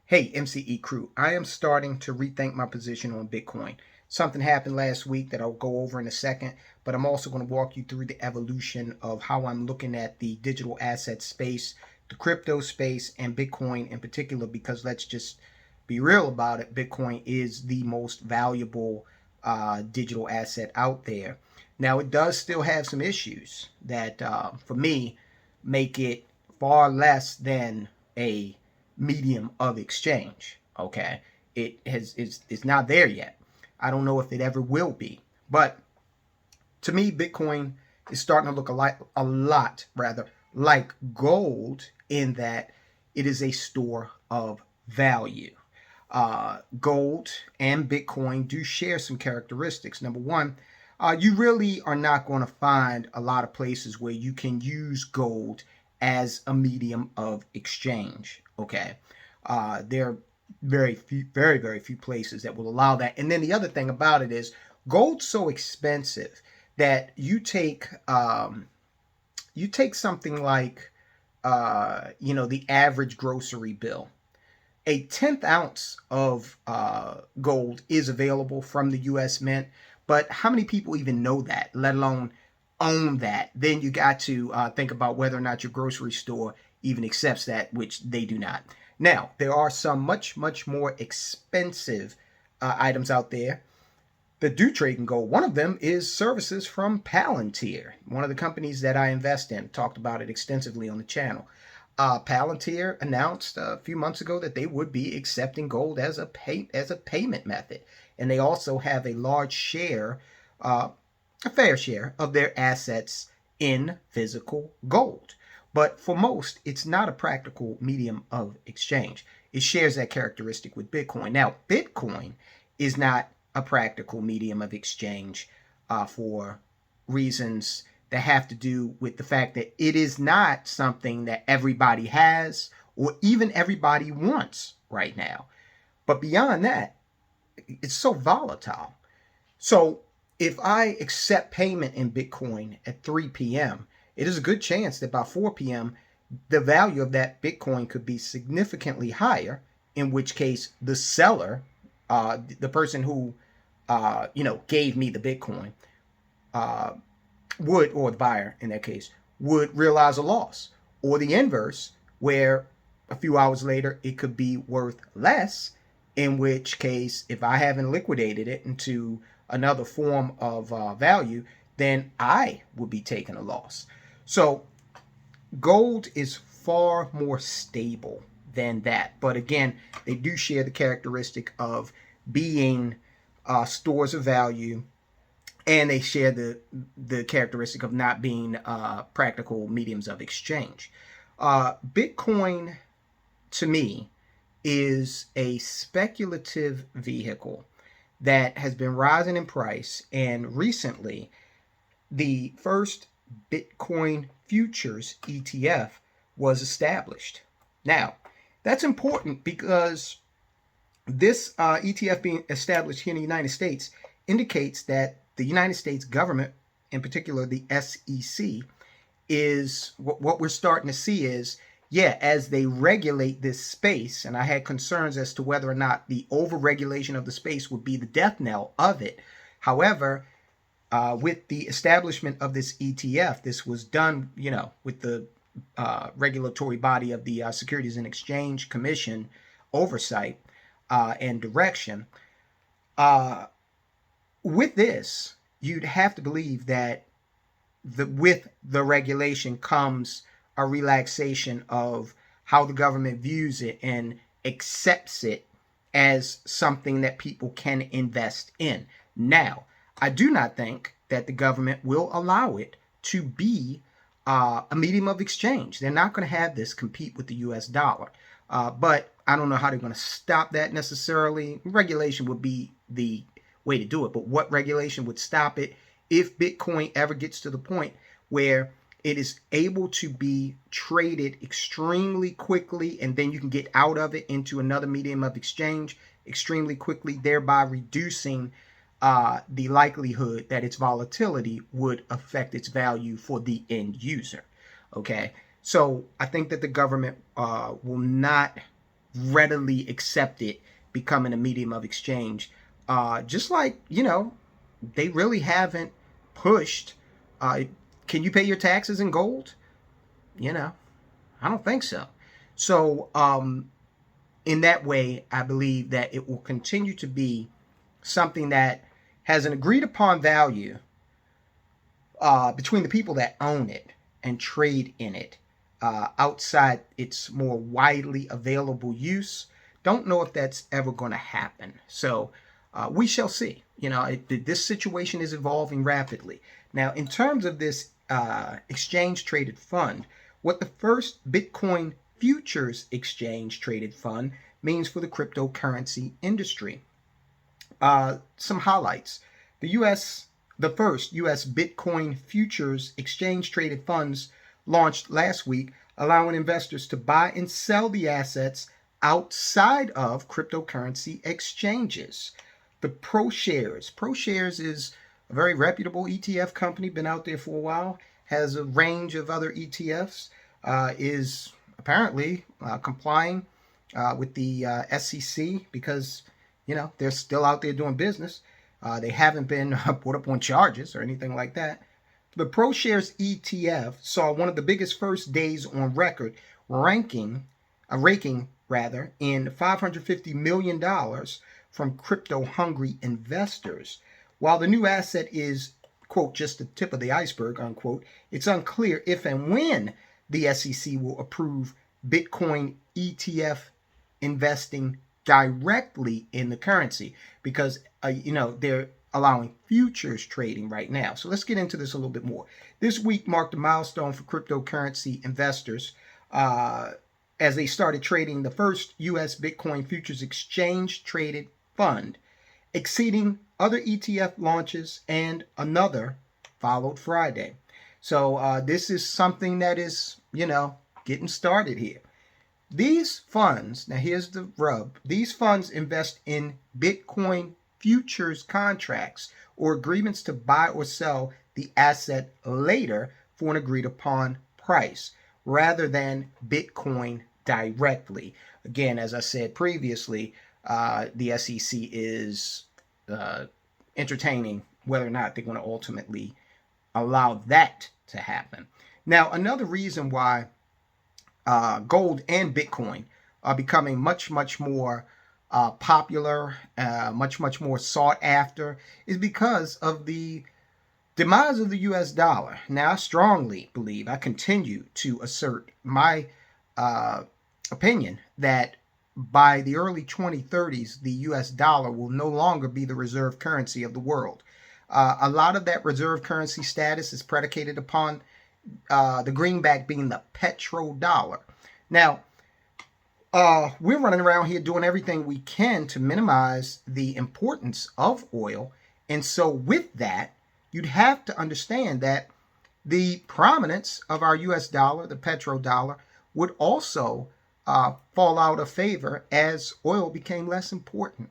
Hey, MCE crew, I am starting to rethink my position on Bitcoin. Something happened last week that I'll go over in a second, but I'm also going to walk you through the evolution of how I'm looking at the digital asset space, the crypto space, and Bitcoin in particular, because let's just be real about it. Bitcoin is the most valuable digital asset out there. Now, it does still have some issues that, for me, make it far less than a medium of exchange. Okay, it's not there yet. I don't know if it ever will be, but to me, Bitcoin is starting to look a lot rather like gold in that it is a store of value. Gold and Bitcoin do share some characteristics. Number one, you really are not going to find a lot of places where you can use gold as a medium of exchange. Okay, there are very few places that will allow that. And then the other thing about it is gold's so expensive that you take something like the average grocery bill. A 10th ounce of gold is available from the U.S. Mint, but how many people even know that, let alone own that? Then you got to think about whether or not your grocery store even accepts that, which they do not. Now, there are some much more expensive items out there that do trade in gold. One of them is services from Palantir, one of the companies that I invest in. Talked about it extensively on the channel. Palantir announced a few months ago that they would be accepting gold as a payment method, and they also have a large share, a fair share of their assets in physical gold. But for most, it's not a practical medium of exchange. It shares that characteristic with Bitcoin. Now, Bitcoin is not a practical medium of exchange for reasons that have to do with the fact that it is not something that everybody has or even everybody wants right now. But beyond that, it's so volatile. So if I accept payment in Bitcoin at 3 p.m., it is a good chance that by 4 p.m., the value of that Bitcoin could be significantly higher, in which case the seller, the person who, gave me the Bitcoin, uh, would, or the buyer in that case, would realize a loss. Or the inverse, where a few hours later it could be worth less, in which case, if I haven't liquidated it into another form of value, then I would be taking a loss. So gold is far more stable than that. But again, they do share the characteristic of being stores of value, and they share the characteristic of not being practical mediums of exchange. Bitcoin, to me, is a speculative vehicle that has been rising in price, and recently, the first Bitcoin futures ETF was established. Now, that's important because this ETF being established here in the United States indicates that the United States government, in particular the SEC, is what we're starting to see is, yeah, as they regulate this space, and I had concerns as to whether or not the overregulation of the space would be the death knell of it. However, with the establishment of this ETF, this was done, with the regulatory body of the Securities and Exchange Commission oversight and direction. With this, you'd have to believe that with the regulation comes a relaxation of how the government views it and accepts it as something that people can invest in. Now, I do not think that the government will allow it to be a medium of exchange. They're not going to have this compete with the US dollar. But I don't know how they're going to stop that necessarily. Regulation would be the way to do it. But what regulation would stop it if Bitcoin ever gets to the point where it is able to be traded extremely quickly, and then you can get out of it into another medium of exchange extremely quickly, thereby reducing the likelihood that its volatility would affect its value for the end user. Okay, so I think that the government will not readily accepted, becoming a medium of exchange. Just like, they really haven't pushed. Uh, can you pay your taxes in gold? You know, I don't think so. So, in that way, I believe that it will continue to be something that has an agreed upon value between the people that own it and trade in it. Outside its more widely available use, don't know if that's ever going to happen. So we shall see. This situation is evolving rapidly. Now, in terms of this exchange traded fund, what the first Bitcoin futures exchange traded fund means for the cryptocurrency industry. Some highlights. The first U.S. Bitcoin futures exchange traded funds launched last week, allowing investors to buy and sell the assets outside of cryptocurrency exchanges. The Proshares. Proshares is a very reputable ETF company, been out there for a while, has a range of other ETFs, is apparently complying with the SEC because they're still out there doing business. They haven't been put up on charges or anything like that. The ProShares ETF saw one of the biggest first days on record, raking rather in $550 million from crypto-hungry investors. While the new asset is, quote, just the tip of the iceberg, unquote, it's unclear if and when the SEC will approve Bitcoin ETF investing directly in the currency because they're allowing futures trading right now. So let's get into this a little bit more. This week marked a milestone for cryptocurrency investors as they started trading the first U.S. Bitcoin futures exchange traded fund, exceeding other ETF launches, and another followed Friday. So this is something that is getting started here. These funds, now here's the rub, these funds invest in Bitcoin futures contracts or agreements to buy or sell the asset later for an agreed upon price rather than Bitcoin directly. Again, as I said previously, the SEC is entertaining whether or not they're going to ultimately allow that to happen. Now, another reason why gold and Bitcoin are becoming much, much more popular, much, much more sought after, is because of the demise of the US dollar. Now, I strongly believe, I continue to assert my opinion that by the early 2030s, the US dollar will no longer be the reserve currency of the world. A lot of that reserve currency status is predicated upon the greenback being the petrodollar. Now, we're running around here doing everything we can to minimize the importance of oil. And so with that, you'd have to understand that the prominence of our US dollar, the petrodollar, would also fall out of favor as oil became less important.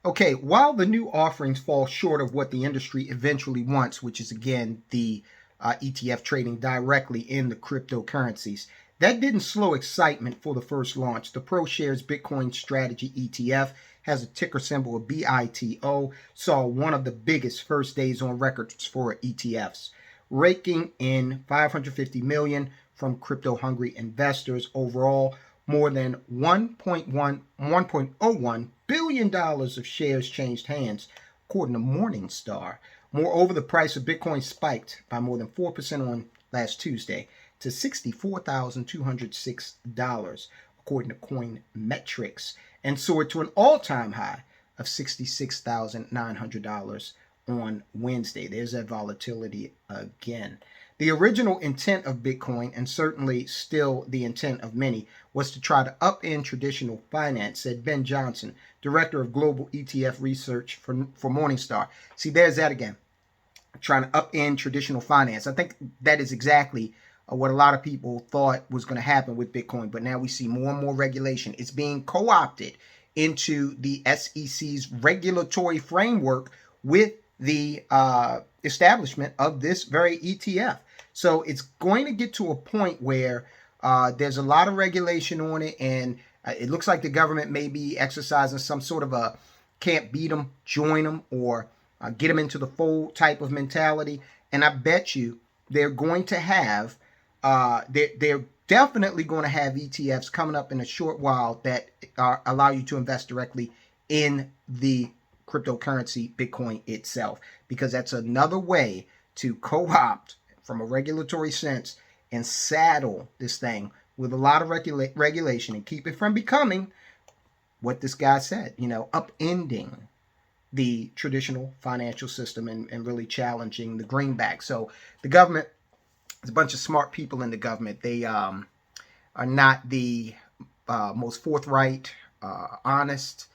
Okay, while the new offerings fall short of what the industry eventually wants, which is again the ETF trading directly in the cryptocurrencies, that didn't slow excitement for the first launch. The ProShares Bitcoin Strategy ETF has a ticker symbol of BITO, saw one of the biggest first days on record for ETFs, raking in $550 million from crypto-hungry investors. Overall, more than $1.01 billion of shares changed hands, according to Morningstar. Moreover, the price of Bitcoin spiked by more than 4% on last Tuesday to $64,206, according to Coinmetrics, and soared to an all-time high of $66,900 on Wednesday. There's that volatility again. The original intent of Bitcoin, and certainly still the intent of many, was to try to upend traditional finance, said Ben Johnson, director of global ETF research for Morningstar. See, there's that again, trying to upend traditional finance. I think that is exactly what a lot of people thought was going to happen with Bitcoin, but now we see more and more regulation. It's being co-opted into the SEC's regulatory framework with the establishment of this very ETF. So it's going to get to a point where there's a lot of regulation on it, and It looks like the government may be exercising some sort of a can't beat them, join them, or get them into the fold type of mentality. And I bet you they're going to have, they're definitely going to have ETFs coming up in a short while that allow you to invest directly in the cryptocurrency Bitcoin itself, because that's another way to co-opt from a regulatory sense and saddle this thing with a lot of regulation and keep it from becoming what this guy said, upending the traditional financial system and really challenging the greenback. So the government, there's a bunch of smart people in the government. They are not the most forthright, honest,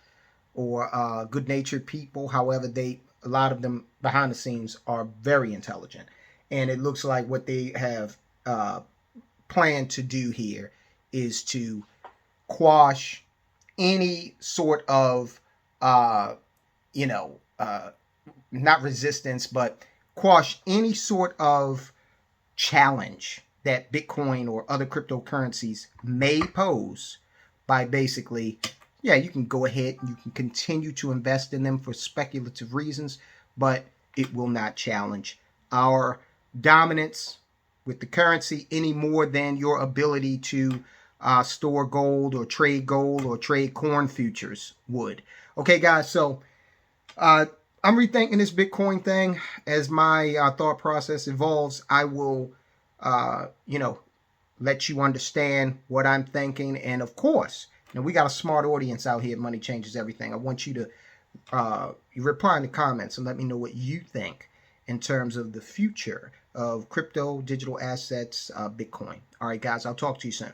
or good-natured people. However, a lot of them behind the scenes are very intelligent, and it looks like what they have planned to do here is to quash any sort of not resistance, but quash any sort of challenge that Bitcoin or other cryptocurrencies may pose by basically, yeah, you can go ahead and you can continue to invest in them for speculative reasons, but it will not challenge our dominance with the currency any more than your ability to store gold or trade corn futures would. Okay, guys, so I'm rethinking this Bitcoin thing as my thought process evolves. I will, let you understand what I'm thinking. And of course, we got a smart audience out here. Money Changes Everything. I want you to reply in the comments and let me know what you think in terms of the future of crypto, digital assets, Bitcoin. All right, guys, I'll talk to you soon.